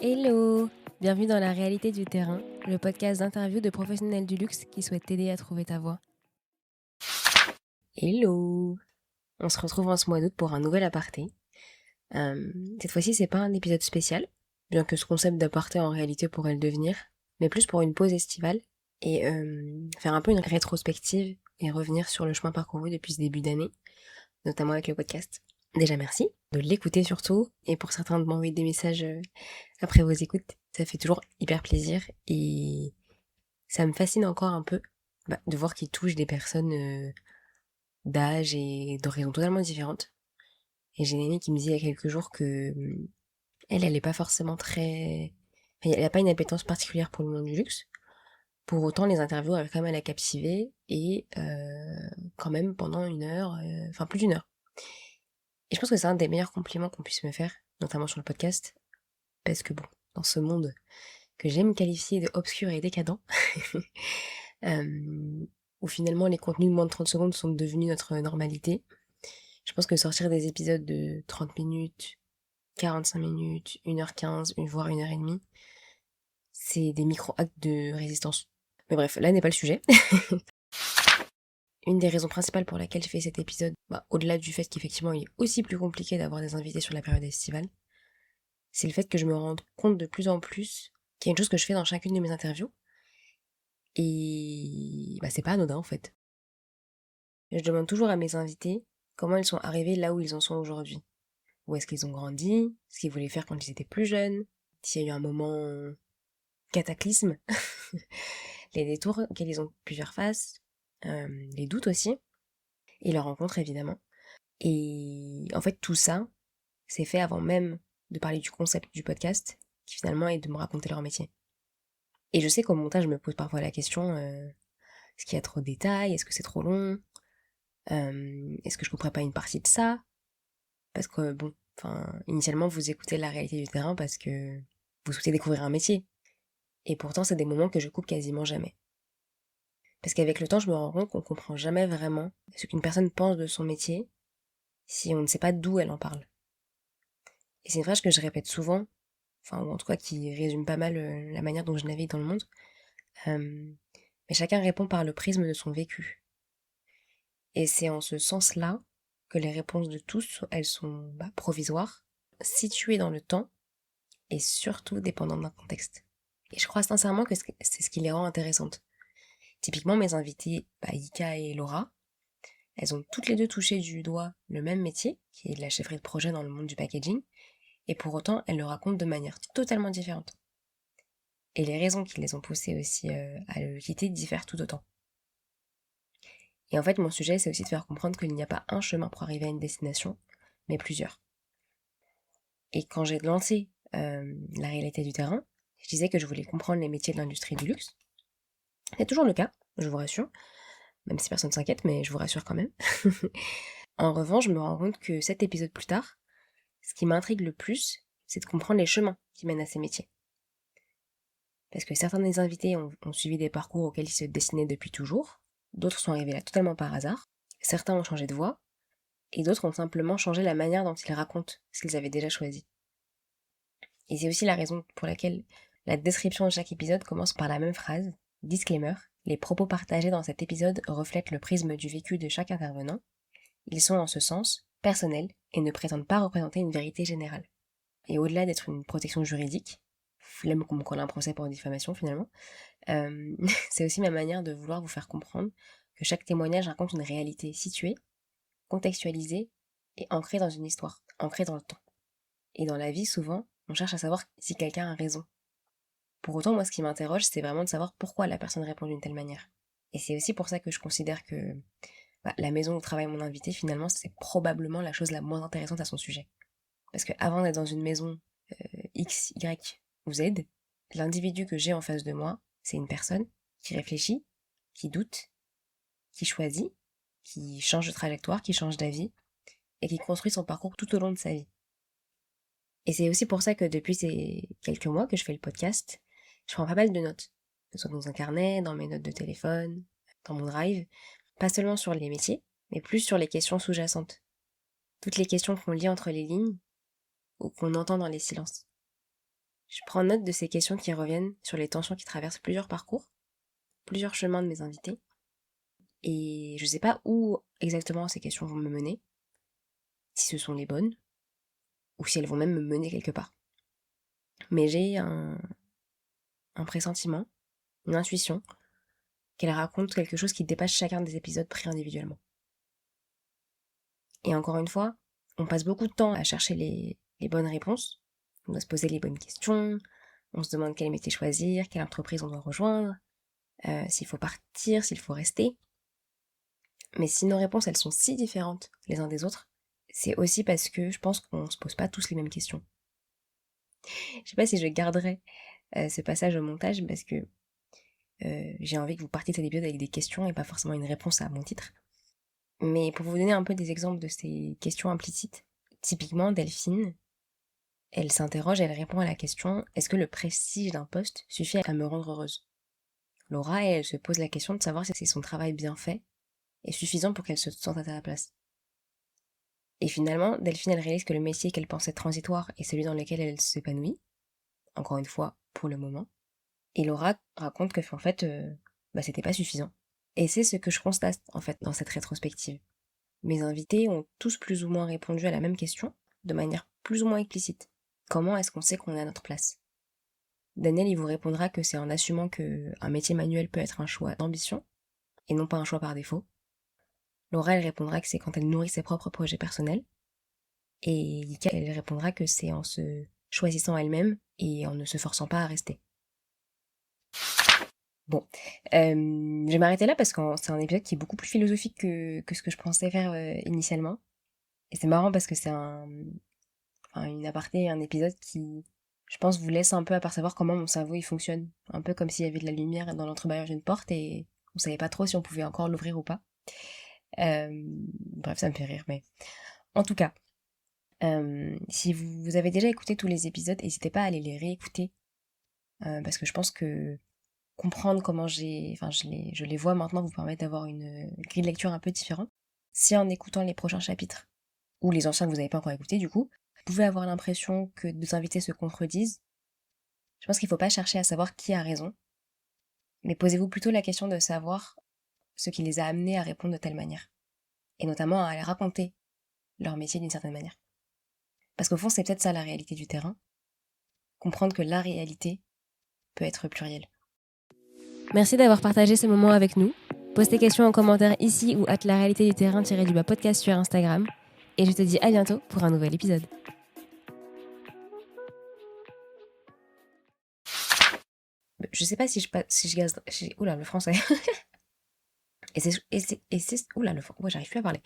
Hello! Bienvenue dans la réalité du terrain, le podcast d'interview de professionnels du luxe qui souhaitent t'aider à trouver ta voie. Hello! On se retrouve en ce mois d'août pour un nouvel aparté. Cette fois-ci, c'est pas un épisode spécial, bien que ce concept d'aparté en réalité pourrait le devenir, mais plus pour une pause estivale et faire un peu une rétrospective et revenir sur le chemin parcouru depuis ce début d'année, notamment avec le podcast. Déjà merci de l'écouter surtout, et pour certains de m'envoyer des messages après vos écoutes, ça fait toujours hyper plaisir et ça me fascine encore un peu de voir qu'il touche des personnes d'âge et d'horizons totalement différentes. Et j'ai une amie qui me disait il y a quelques jours que elle est pas forcément très... Enfin, elle a pas une appétence particulière pour le monde du luxe. Pour autant, les interviews arrivent quand même à la captiver et quand même pendant une heure, enfin plus d'une heure. Et je pense que c'est un des meilleurs compliments qu'on puisse me faire, notamment sur le podcast, parce que bon, dans ce monde que j'aime qualifier de obscur et décadent, où finalement les contenus de moins de 30 secondes sont devenus notre normalité. Je pense que sortir des épisodes de 30 minutes, 45 minutes, 1h15, voire 1h30, c'est des micro-actes de résistance. Mais bref, là n'est pas le sujet. Une des raisons principales pour laquelle je fais cet épisode, au-delà du fait qu'effectivement il est aussi plus compliqué d'avoir des invités sur la période estivale, c'est le fait que je me rende compte de plus en plus qu'il y a une chose que je fais dans chacune de mes interviews, et c'est pas anodin en fait. Je demande toujours à mes invités comment ils sont arrivés là où ils en sont aujourd'hui. Où est-ce qu'ils ont grandi, ce qu'ils voulaient faire quand ils étaient plus jeunes, s'il y a eu un moment cataclysme, les détours auxquels ils ont pu faire face, les doutes aussi, et leurs rencontres évidemment. Et en fait tout ça, c'est fait avant même de parler du concept du podcast, qui finalement est de me raconter leur métier. Et je sais qu'au montage, je me pose parfois la question, est-ce qu'il y a trop de détails, est-ce que c'est trop long, est-ce que je couperais pas une partie de ça? Parce que bon, initialement vous écoutez la réalité du terrain parce que vous souhaitez découvrir un métier. Et pourtant c'est des moments que je coupe quasiment jamais. Parce qu'avec le temps je me rends compte qu'on comprend jamais vraiment ce qu'une personne pense de son métier si on ne sait pas d'où elle en parle. Et c'est une phrase que je répète souvent, ou en tout cas qui résume pas mal la manière dont je navigue dans le monde. Mais chacun répond par le prisme de son vécu. Et c'est en ce sens-là que les réponses de tous, elles sont provisoires, situées dans le temps, et surtout dépendantes d'un contexte. Et je crois sincèrement que c'est ce qui les rend intéressantes. Typiquement, mes invités, Ika et Laura, elles ont toutes les deux touché du doigt le même métier, qui est de la chefferie de projet dans le monde du packaging, et pour autant, elles le racontent de manière totalement différente. Et les raisons qui les ont poussées aussi à le quitter diffèrent tout autant. Et en fait, mon sujet, c'est aussi de faire comprendre qu'il n'y a pas un chemin pour arriver à une destination, mais plusieurs. Et quand j'ai lancé la réalité du terrain, je disais que je voulais comprendre les métiers de l'industrie du luxe. C'est toujours le cas, je vous rassure, même si personne ne s'inquiète, mais je vous rassure quand même. En revanche, je me rends compte que 7 épisodes plus tard, ce qui m'intrigue le plus, c'est de comprendre les chemins qui mènent à ces métiers. Parce que certains des invités ont suivi des parcours auxquels ils se destinaient depuis toujours, d'autres sont arrivés là totalement par hasard, certains ont changé de voie, et d'autres ont simplement changé la manière dont ils racontent ce qu'ils avaient déjà choisi. Et c'est aussi la raison pour laquelle la description de chaque épisode commence par la même phrase, disclaimer, les propos partagés dans cet épisode reflètent le prisme du vécu de chaque intervenant, ils sont en ce sens personnels et ne prétendent pas représenter une vérité générale. Et au-delà d'être une protection juridique, flemme qu'on me colle un procès pour diffamation finalement, c'est aussi ma manière de vouloir vous faire comprendre que chaque témoignage raconte une réalité située, contextualisée et ancrée dans une histoire, ancrée dans le temps. Et dans la vie, souvent, on cherche à savoir si quelqu'un a raison. Pour autant, moi, ce qui m'interroge, c'est vraiment de savoir pourquoi la personne répond d'une telle manière. Et c'est aussi pour ça que je considère que la maison où travaille mon invité, finalement, c'est probablement la chose la moins intéressante à son sujet. Parce que avant d'être dans une maison X, Y ou Z, l'individu que j'ai en face de moi, c'est une personne qui réfléchit, qui doute, qui choisit, qui change de trajectoire, qui change d'avis, et qui construit son parcours tout au long de sa vie. Et c'est aussi pour ça que depuis ces quelques mois que je fais le podcast, je prends pas mal de notes, que ce soit dans un carnet, dans mes notes de téléphone, dans mon drive, pas seulement sur les métiers, mais plus sur les questions sous-jacentes. Toutes les questions qu'on lit entre les lignes ou qu'on entend dans les silences. Je prends note de ces questions qui reviennent sur les tensions qui traversent plusieurs parcours, plusieurs chemins de mes invités. Et je sais pas où exactement ces questions vont me mener, si ce sont les bonnes, ou si elles vont même me mener quelque part. Mais j'ai un pressentiment, une intuition, qu'elle raconte quelque chose qui dépasse chacun des épisodes pris individuellement. Et encore une fois, on passe beaucoup de temps à chercher les bonnes réponses, on doit se poser les bonnes questions, on se demande quel métier choisir, quelle entreprise on doit rejoindre, s'il faut partir, s'il faut rester. Mais si nos réponses elles sont si différentes les uns des autres, c'est aussi parce que je pense qu'on se pose pas tous les mêmes questions. Je sais pas si je garderai ce passage au montage parce que j'ai envie que vous partiez de cet épisode avec des questions et pas forcément une réponse à mon titre. Mais pour vous donner un peu des exemples de ces questions implicites, typiquement Delphine, elle s'interroge et elle répond à la question: est-ce que le prestige d'un poste suffit à me rendre heureuse? Laura, elle se pose la question de savoir si son travail bien fait est suffisant pour qu'elle se sente à sa place. Et finalement, Delphine, elle réalise que le métier qu'elle pensait transitoire est celui dans lequel elle s'épanouit, encore une fois, pour le moment. Et Laura raconte que, en fait, c'était pas suffisant. Et c'est ce que je constate, en fait, dans cette rétrospective. Mes invités ont tous plus ou moins répondu à la même question, de manière plus ou moins explicite. Comment est-ce qu'on sait qu'on est à notre place? Daniel, il vous répondra que c'est en assumant que un métier manuel peut être un choix d'ambition, et non pas un choix par défaut. Laura, elle répondra que c'est quand elle nourrit ses propres projets personnels. Et Yika, elle répondra que c'est en se choisissant elle-même et en ne se forçant pas à rester. Bon, je vais m'arrêter là parce que c'est un épisode qui est beaucoup plus philosophique que ce que je pensais faire initialement. Et c'est marrant parce que c'est une aparté, un épisode qui, je pense, vous laisse un peu apercevoir comment mon cerveau il fonctionne. Un peu comme s'il y avait de la lumière dans l'entrebâillage d'une porte et on savait pas trop si on pouvait encore l'ouvrir ou pas. Bref, ça me fait rire, mais... En tout cas, si vous avez déjà écouté tous les épisodes, n'hésitez pas à aller les réécouter. Parce que je pense que comprendre comment je les vois maintenant vous permet d'avoir une grille de lecture un peu différente. Si en écoutant les prochains chapitres, ou les anciens que vous n'avez pas encore écoutés du coup, vous pouvez avoir l'impression que deux invités se contredisent, je pense qu'il ne faut pas chercher à savoir qui a raison, mais posez-vous plutôt la question de savoir ce qui les a amenés à répondre de telle manière, et notamment à raconter leur métier d'une certaine manière. Parce qu'au fond, c'est peut-être ça la réalité du terrain, comprendre que la réalité peut être plurielle. Merci d'avoir partagé ce moment avec nous. Pose tes questions en commentaire ici ou @ la réalité du terrain podcast sur Instagram. Et je te dis à bientôt pour un nouvel épisode. Je sais pas si je gaze... Oula, le français. Oula, ouais, j'arrive plus à parler.